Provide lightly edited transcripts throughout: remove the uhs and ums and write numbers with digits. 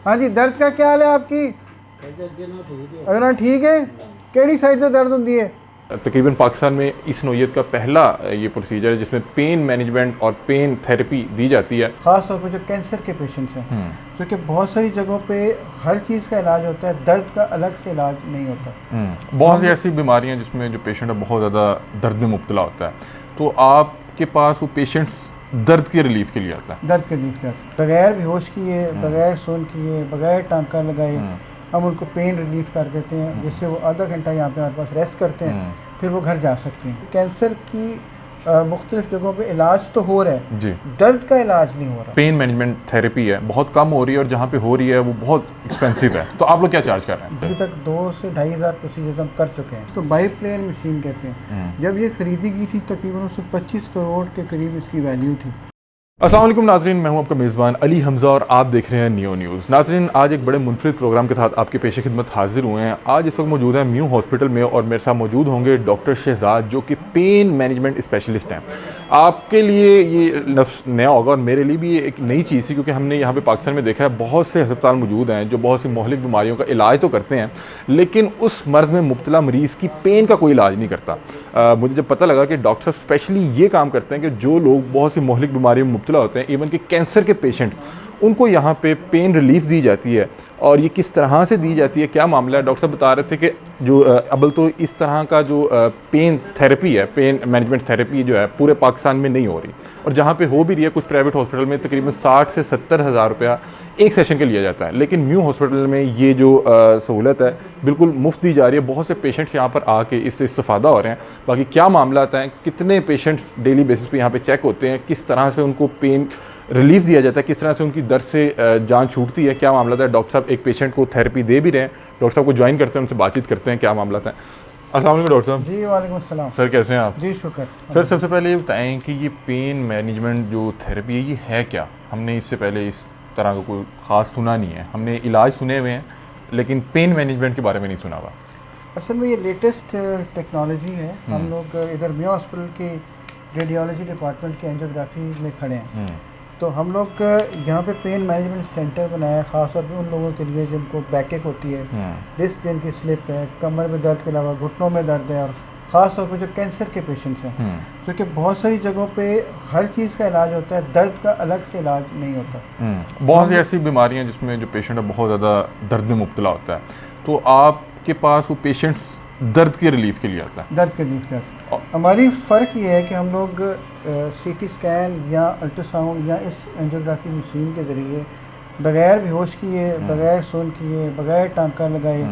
हाँ जी, दर्द का क्या हाल है आपकी? अगर ठीक है, केड़ी साइड से दर्द होती है? तकरीबन पाकिस्तान में इस नौयत का पहला ये प्रोसीजर है जिसमें पेन मैनेजमेंट और पेन थेरेपी दी जाती है। ख़ास तौर पर जो कैंसर के पेशेंट्स हैं, क्योंकि बहुत सारी जगहों पे हर चीज़ का इलाज होता है, दर्द का अलग से इलाज नहीं होता। बहुत सी ऐसी बीमारियां जिसमें जो पेशेंट है बहुत ज़्यादा दर्द में मुब्तला होता है, तो आपके पास वो पेशेंट्स दर्द के रिलीफ के लिए आता है। दर्द के रिलीफ के बगैर बेहोश किए, बगैर सुन किए, बगैर टांका लगाए हम उनको पेन रिलीफ कर देते हैं, जिससे वो आधा घंटा यहाँ पे हमारे पास रेस्ट करते हैं, फिर वो घर जा सकते हैं। कैंसर की मुख्तलिफ जगहों पे इलाज तो हो रहा है जी, दर्द का इलाज नहीं हो रहा। पेन मैनेजमेंट थेरेपी है बहुत कम हो रही है और जहाँ पे हो रही है वो बहुत एक्सपेंसिव है। तो आप लोग क्या चार्ज कर रहे हैं? अभी तक 2 से 2,500 प्रोसीजर्स हम कर चुके हैं। इसको बाईप्लेन मशीन कहते हैं। जब ये खरीदी गई थी तकरीबन उससे 25 करोड़ के करीब इसकी वैल्यू थी। अस्सलाम वालेकुम नाज़रीन, मैं हूं आपका मेज़बान अली हमज़ा और आप देख रहे हैं नियो न्यूज़। नाज़रीन, आज एक बड़े मुनफरिद प्रोग्राम के साथ आपके पेश खिदमत हाजिर हुए हैं। आज इस वक्त मौजूद हैं म्यू हॉस्पिटल में और मेरे साथ मौजूद होंगे डॉक्टर शहजाद, जो कि पेन मैनेजमेंट स्पेशलिस्ट हैं। आपके लिए ये लफ्ज़ नया होगा और मेरे लिए भी ये एक नई चीज़ थी, क्योंकि हमने यहाँ पे पाकिस्तान में देखा है बहुत से अस्पताल मौजूद हैं जो बहुत सी मोहलिक बीमारियों का इलाज तो करते हैं, लेकिन उस मर्ज़ में मुब्तला मरीज़ की पेन का कोई इलाज नहीं करता। मुझे जब पता लगा कि डॉक्टर साहब स्पेशली ये काम करते हैं कि जो लोग बहुत सी मोहलिक बीमारियों में मुब्तला होते हैं, इवन कि कैंसर के पेशेंट्स, उनको यहाँ पे पेन रिलीफ दी जाती है। और ये किस तरह से दी जाती है, क्या मामला है? डॉक्टर साहब बता रहे थे कि जो अबल तो इस तरह का जो पेन थेरेपी है, पेन मैनेजमेंट थेरेपी जो है पूरे पाकिस्तान में नहीं हो रही, और जहाँ पे हो भी रही है कुछ प्राइवेट हॉस्पिटल में तकरीबन 60 से 70 हज़ार रुपया एक सेशन के लिया जाता है। लेकिन म्यू हॉस्पिटल में ये जो सहूलत है बिल्कुल मुफ्त दी जा रही है। बहुत से पेशेंट्स यहाँ पर आके इससे इस्तेफादा हो रहे हैं। बाकी क्या मामला आता है, कितने पेशेंट्स डेली बेसिस पे यहाँ पे चेक होते हैं, किस तरह से उनको पेन रिलीफ दिया जाता है, किस तरह से उनकी दर्द से जान छूटती है, क्या मामला है? डॉक्टर साहब एक पेशेंट को थेरेपी दे भी रहे हैं, डॉक्टर साहब को ज्वाइन करते हैं, उनसे बातचीत करते हैं क्या मामला है। अस्सलाम वालेकुम डॉक्टर साहब। जी वालेकुम अस्सलाम। सर कैसे हैं आप? जी शुक्र। सर सबसे पहले ये बताएं कि ये पेन मैनेजमेंट जो थेरेपी है ये है क्या? हमने इससे पहले इस तरह का कोई ख़ास सुना नहीं है। हमने इलाज सुने हुए हैं लेकिन पेन मैनेजमेंट के बारे में नहीं सुना हुआ। असल में ये लेटेस्ट टेक्नोलॉजी है। हम लोग इधर म्यू हॉस्पिटल की रेडियोलॉजी डिपार्टमेंट के एंजियोग्राफी में खड़े हैं, तो हम लोग यहाँ पे पेन मैनेजमेंट सेंटर बनाया है ख़ास तौर पे उन लोगों के लिए जिनको बैक एक होती है, डिस्क जिनकी स्लिप है, कमर में दर्द के अलावा घुटनों में दर्द है, और ख़ास तौर पे जो कैंसर के पेशेंट्स हैं, क्योंकि बहुत सारी जगहों पे हर चीज़ का इलाज होता है, दर्द का अलग से इलाज नहीं होता। बहुत सी ऐसी बीमारियां जिसमें जो पेशेंट है बहुत ज़्यादा दर्द में मुब्तला होता है, तो आपके पास वो पेशेंट्स दर्द के रिलीफ के लिए आता है? दर्द के रिलीफ के लिए हमारी फ़र्क ये है कि हम लोग CT स्कैन या अल्ट्रासाउंड या इस एंजियोग्राफी मशीन के ज़रिए बगैर बेहोश किए, बगैर सुन किए, बगैर टांका लगाए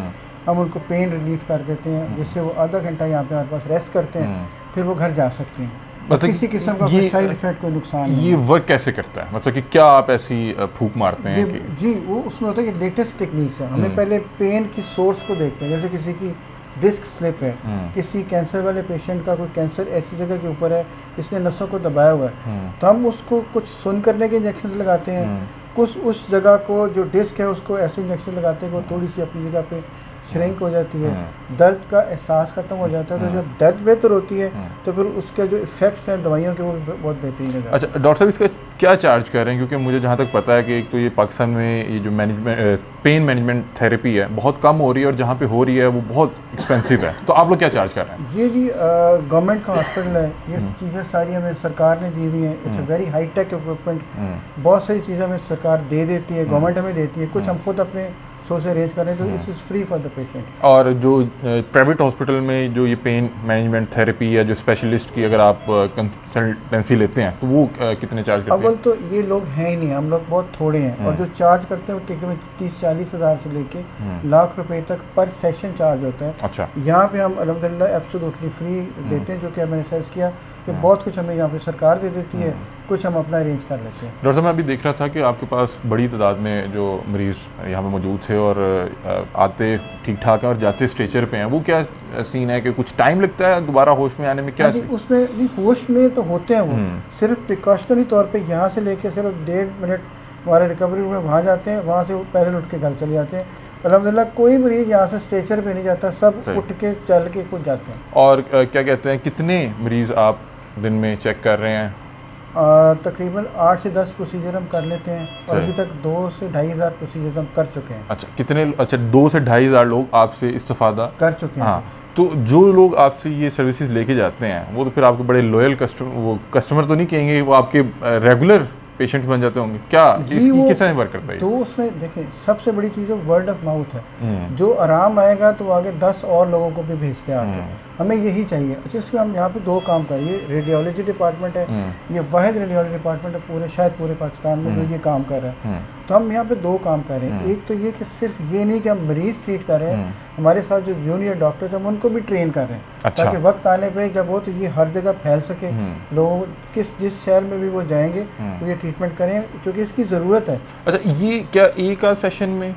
हम उनको पेन रिलीफ कर देते हैं, जिससे वो आधा घंटा यहाँ पे हमारे पास रेस्ट करते हैं, फिर वो घर जा सकते हैं। मतलब किसी किस्म का कोई साइड इफेक्ट, कोई नुकसान नहीं। ये वर्क कैसे करता है, मतलब कि क्या आप ऐसी फूंक मारते हैं कि? जी वो उसमें होता है कि लेटेस्ट टेक्निक्स है। हमें पहले पेन की सोर्स को देखते हैं, जैसे किसी की डिस्क स्लिप है, किसी कैंसर वाले पेशेंट का कोई कैंसर ऐसी जगह के ऊपर है जिसने नसों को दबाया हुआ है, तो हम उसको कुछ सुन करने के इंजेक्शन लगाते हैं, कुछ उस जगह को जो डिस्क है उसको ऐसे इंजेक्शन लगाते हैं कि वो थोड़ी सी अपनी जगह पे श्रिंक हो जाती है, दर्द का एहसास खत्म हो जाता है। तो जब दर्द बेहतर होती है तो फिर उसके जो इफ़ेक्ट्स हैं दवाइयों के वो बहुत बेहतरीन है। अच्छा डॉक्टर साहब, इसका क्या चार्ज कर रहे हैं? क्योंकि मुझे जहाँ तक पता है कि एक तो ये पाकिस्तान में ये जो मैनेजमेंट पेन मैनेजमेंट थेरेपी है बहुत कम हो रही है और जहाँ पे हो रही है वो बहुत एक्सपेंसिव है, तो आप लोग क्या चार्ज कर रहे हैं? ये जी गवर्नमेंट का हॉस्पिटल है, ये चीज़ें सारी हमें सरकार ने दी हुई हैं। It's a very high tech equipment. बहुत सारी चीज़ें हमें सरकार दे देती है, गवर्नमेंट हमें देती है, कुछ हम खुद अपने सोर्स अरेंज करें, तो it's is free for the patient. और जो प्राइवेट हॉस्पिटल में जो ये पेन मैनेजमेंट थेरेपी या जो स्पेशलिस्ट की अगर आप कंसल्टेंसी लेते हैं तो वो कितने चार्ज करते हैं? अव्वल तो ये लोग हैं ही नहीं, हम लोग बहुत थोड़े हैं, और जो चार्ज करते हैं वो तकरीबन 30-40 हज़ार से लेके लाख रुपए तक पर सेशन चार्ज होता है। अच्छा। यहाँ पे हम अल्हम्दुलिल्लाह एब्सोल्युटली फ्री देते हैं, जो कि मैंने सर्च किया कि बहुत कुछ हमें यहाँ पे सरकार दे देती है, कुछ हम अपना अरेंज कर लेते हैं। डॉक्टर साहब, मैं अभी देख रहा था कि आपके पास बड़ी तादाद में जो मरीज़ यहाँ पे मौजूद थे और आते ठीक ठाक हैं और जाते स्ट्रेचर पे हैं, वो क्या सीन है कि कुछ टाइम लगता है दोबारा होश में आने में? क्या उसमें नहीं, होश में तो होते हैं वो, सिर्फ प्रिकॉशनरी तौर पे यहाँ से लेके सिर्फ 1.5 मिनट हमारे रिकवरी रूम में वहाँ जाते हैं, वहाँ से वो पैदल उठ के घर चले जाते हैं। अल्हम्दुलिल्लाह कोई मरीज़ यहाँ से स्ट्रेचर पे नहीं जाता, सब उठ के चल के खुद जाते हैं। और क्या कहते हैं, कितने मरीज़ आप दिन में चेक कर रहे हैं? तकरीबन 8 से 10 प्रोसीजर हम कर लेते हैं और सही। अभी तक 2 से 2,500 प्रोसीजर हम कर चुके हैं। अच्छा, कितने, अच्छा 2 से 2,500 लोग आपसे इस्तेफादा कर चुके हैं। हाँ, तो जो लोग आपसे ये सर्विसेज लेके जाते हैं वो तो फिर आपके बड़े लॉयल कस्टमर तो नहीं कहेंगे, वो आपके रेगुलर पेशेंट्स बन जाते होंगे क्या? जी, वो किस तरह वर्क करता है? तो उसमें देखें सबसे बड़ी चीज़ है वर्ड ऑफ माउथ है। हम्म, जो आराम आएगा तो वो आगे 10 और लोगों को भी भेजते हैं आके। हमें यही चाहिए। अच्छा, इसमें हम यहाँ पे 2 काम करें। ये रेडियोलॉजी डिपार्टमेंट है, ये वाहिद रेडियोलॉजी डिपार्टमेंट है पूरे पाकिस्तान में जो ये काम कर रहा है। तो हम यहाँ पे 2 काम कर रहे हैं। एक तो ये कि सिर्फ ये नहीं कि हम मरीज ट्रीट कर रहे हैं, हमारे साथ जो जूनियर डॉक्टर्स हैं हम उनको भी ट्रेन कर रहे हैं। अच्छा। ताकि वक्त आने पे जब हो तो ये हर जगह फैल सके, लोग जिस शहर में भी वो जाएंगे तो ये ट्रीटमेंट करें, क्योंकि इसकी ज़रूरत है। अच्छा, ये क्या एक आध सेशन में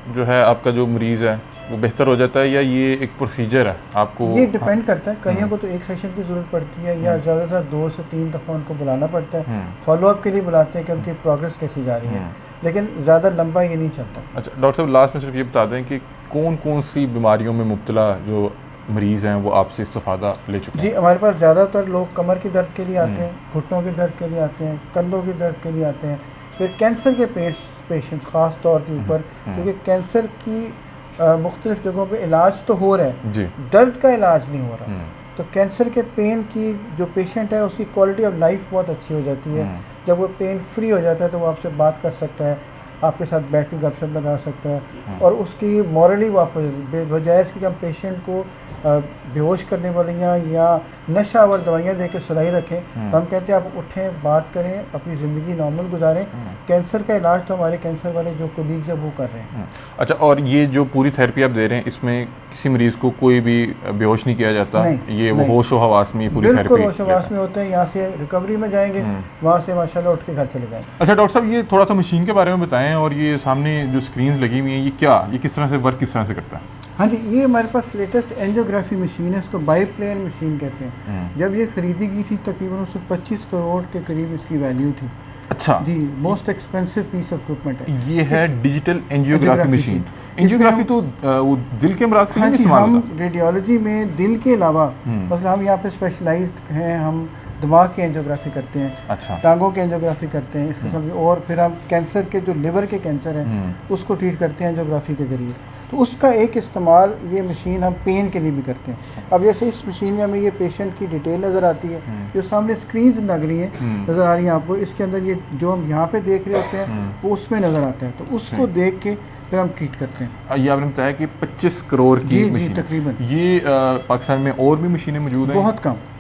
जो है आपका जो मरीज़ है वो बेहतर हो जाता है या ये एक प्रोसीजर है आपको? ये डिपेंड करता है। कईयों को तो एक सेशन की ज़रूरत पड़ती है या ज़्यादा से ज़्यादा 2 से 3 दफ़ा उनको बुलाना पड़ता है। फॉलोअप के लिए बुलाते हैं कि उनकी प्रोग्रेस कैसी जा रही है, लेकिन ज़्यादा लंबा ये नहीं चलता। अच्छा डॉक्टर साहब, लास्ट में सिर्फ ये बता दें कि कौन कौन सी बीमारियों में मुब्तला जो मरीज़ हैं वो आपसे इस्तेफादा ले चुके हैं? जी, हमारे पास ज़्यादातर लोग कमर के दर्द के लिए आते हैं, घुटनों के दर्द के लिए आते हैं, कंधों के दर्द के लिए आते हैं, फिर कैंसर के पेशेंट्स ख़ास तौर के ऊपर, क्योंकि कैंसर की मुख्तलिफ जगहों पे इलाज तो हो रहा है जी। दर्द का इलाज नहीं हो रहा। तो कैंसर के पेन की जो पेशेंट है उसकी क्वालिटी ऑफ लाइफ बहुत अच्छी हो जाती है। जब वो पेन फ्री हो जाता है तो वो आपसे बात कर सकता है, आपके साथ बैठ के गपशप लगा सकता है, और उसकी मॉरली वापस बजाय इसके कि हम पेशेंट को बेहोश करने वालियाँ या नशावर दवाइयाँ दे के सुलाई रखें, तो हम कहते हैं आप उठें, बात करें, अपनी ज़िंदगी नॉर्मल गुजारें। कैंसर का इलाज तो हमारे कैंसर वाले जो कोलीग्स हैं वो कर रहे हैं। अच्छा, और ये जो पूरी थेरेपी आप दे रहे हैं इसमें किसी मरीज़ को कोई भी बेहोश नहीं किया जाता? नहीं, ये वो होश व हवास में पूरी बिल्कुल थेरेपी होश हवास में होते हैं। यहाँ से रिकवरी में जाएंगे, वहाँ से माशाल्लाह उठ के घर चले जाएंगे। अच्छा डॉक्टर साहब, ये थोड़ा सा मशीन के बारे में बताएं, और ये सामने जो स्क्रीन लगी हुई है ये किस तरह से वर्क किस तरह से करता है? हाँ जी, ये हमारे पास लेटेस्ट एंजियोग्राफी मशीन है, इसको बाईप्लेन मशीन कहते हैं। जब ये खरीदी गई थी तकरीबन उससे 25 करोड़ के करीब इसकी वैल्यू थी। अच्छा जी, most expensive piece of equipment है। ये है डिजिटल एंजियोग्राफी मशीन। जी। एंजियोग्राफी तो वो दिल के अमराज के लिए हाँ नहीं जी, इस्तेमाल हम होता? रेडियोलॉजी में दिल के अलावा मतलब हम यहाँ पे स्पेशलाइज्ड हैं, हम दिमाग की एंजियोग्राफी करते हैं, अच्छा। टांगों की एंजियोग्राफी करते हैं, इस किस्म की, और फिर हम कैंसर के जो लिवर के कैंसर हैं उसको ट्रीट करते हैं एंजियोग्राफी के ज़रिए। तो उसका एक इस्तेमाल ये मशीन हम पेन के लिए भी करते हैं। अब जैसे इस मशीन में हमें ये पेशेंट की डिटेल नज़र आती है, जो सामने स्क्रीन लग रही है नज़र आ रही है आपको, इसके अंदर ये जो हम यहाँ पे देख रहे होते हैं वो उसमें नज़र आता है, तो उसको देख के फिर हम ट्रीट करते हैं। ये आपने बताया कि 25 करोड़ की जी, मशीन तकरीबन। ये पाकिस्तान में और भी मशीनें मौजूद हैं?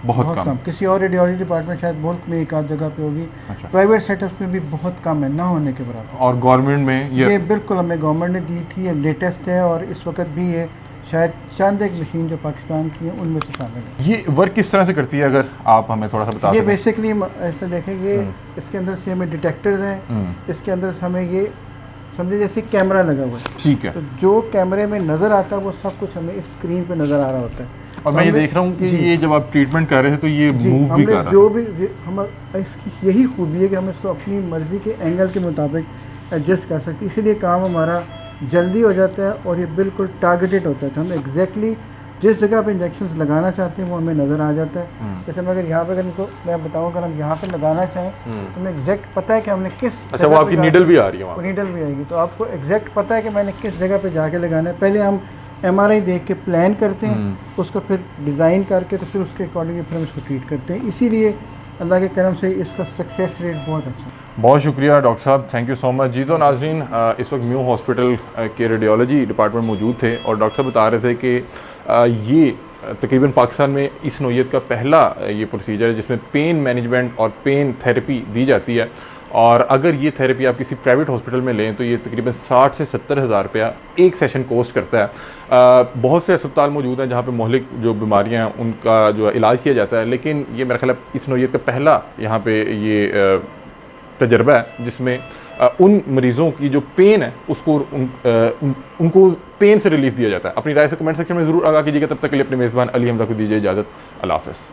बहुत कम। किसी और रेडियोलॉजी डिपार्टमेंट शायद मुल्क में एक आध जगह पे होगी। अच्छा। प्राइवेट सेटअप्स में भी बहुत कम है, ना होने के बराबर। और गवर्नमेंट में ये बिल्कुल हमें गवर्नमेंट ने दी थी, ये लेटेस्ट है, और इस वक्त भी ये शायद चंद एक मशीन जो पाकिस्तान की है उनमें से शामिल है। ये वर्क किस तरह से करती है, अगर आप हमें थोड़ा सा बता ये सकें? बेसिकली इसमें देखें, ये इसके अंदर से हमें डिटेक्टर्स हैं, इसके अंदर से हमें ये समझे जैसे कैमरा लगा हुआ है। ठीक है। तो जो कैमरे में नज़र आता है वो सब कुछ हमें इस स्क्रीन पे नज़र आ रहा होता है। और मैं ये देख रहा हूँ कि ये जब आप ट्रीटमेंट कर रहे थे तो ये मूव भी कर रहा है। जो भी हम इसकी यही खूबी है कि हम इसको अपनी मर्ज़ी के एंगल के मुताबिक एडजस्ट कर सकते हैं, इसीलिए काम हमारा जल्दी हो जाता है और ये बिल्कुल टारगेटेड होता है। तो हम एग्जैक्टली जिस जगह पे इंजेक्शंस लगाना चाहते हैं वो हमें नज़र आ जाता है। जैसे मैं अगर यहाँ पे इनको मैं बताऊँ, अगर हम यहाँ पे लगाना चाहें तो हमें एग्जैक्ट पता है कि हमने किस। अच्छा, वो आपकी नीडल भी आ रही है वहाँ? नीडल भी आएगी, तो आपको एग्जैक्ट पता है कि मैंने किस जगह पे जाके लगाना है। पहले हम MRI देख के प्लान करते हैं, उसको फिर डिज़ाइन करके तो फिर उसके अकॉर्डिंग फिर हम इसको ट्रीट करते हैं। इसीलिए अल्लाह के करम से इसका सक्सेस रेट बहुत अच्छा है। बहुत शुक्रिया डॉक्टर साहब, थैंक यू सो मच। जी तो नाज़रीन, इस वक्त म्यू हॉस्पिटल के रेडियोलॉजी डिपार्टमेंट मौजूद थे और डॉक्टर साहब बता रहे थे कि ये तकरीबन पाकिस्तान में इस नौइयत का पहला ये प्रोसीजर है जिसमें पेन मैनेजमेंट और पेन थेरेपी दी जाती है। और अगर ये थेरेपी आप किसी प्राइवेट हॉस्पिटल में लें तो ये तकरीबन 60 से 70 हज़ार रुपया एक सेशन कॉस्ट करता है। बहुत से अस्पताल मौजूद हैं जहाँ पे मोहलिक जो बीमारियाँ हैं उनका जो इलाज किया जाता है, लेकिन ये मेरा ख्याल है इस नौइयत का पहला यहाँ पे ये तजर्बा है जिसमें उन मरीज़ों की जो पेन है उसको उनको पेन से रिलीफ दिया जाता है। अपनी राय से कमेंट सेक्शन में ज़रूर आगाह कीजिएगा। तब तक के लिए अपने मेज़बान अली हमजा को दीजिए इजाज़त। अल्लाह हाफ़िज़।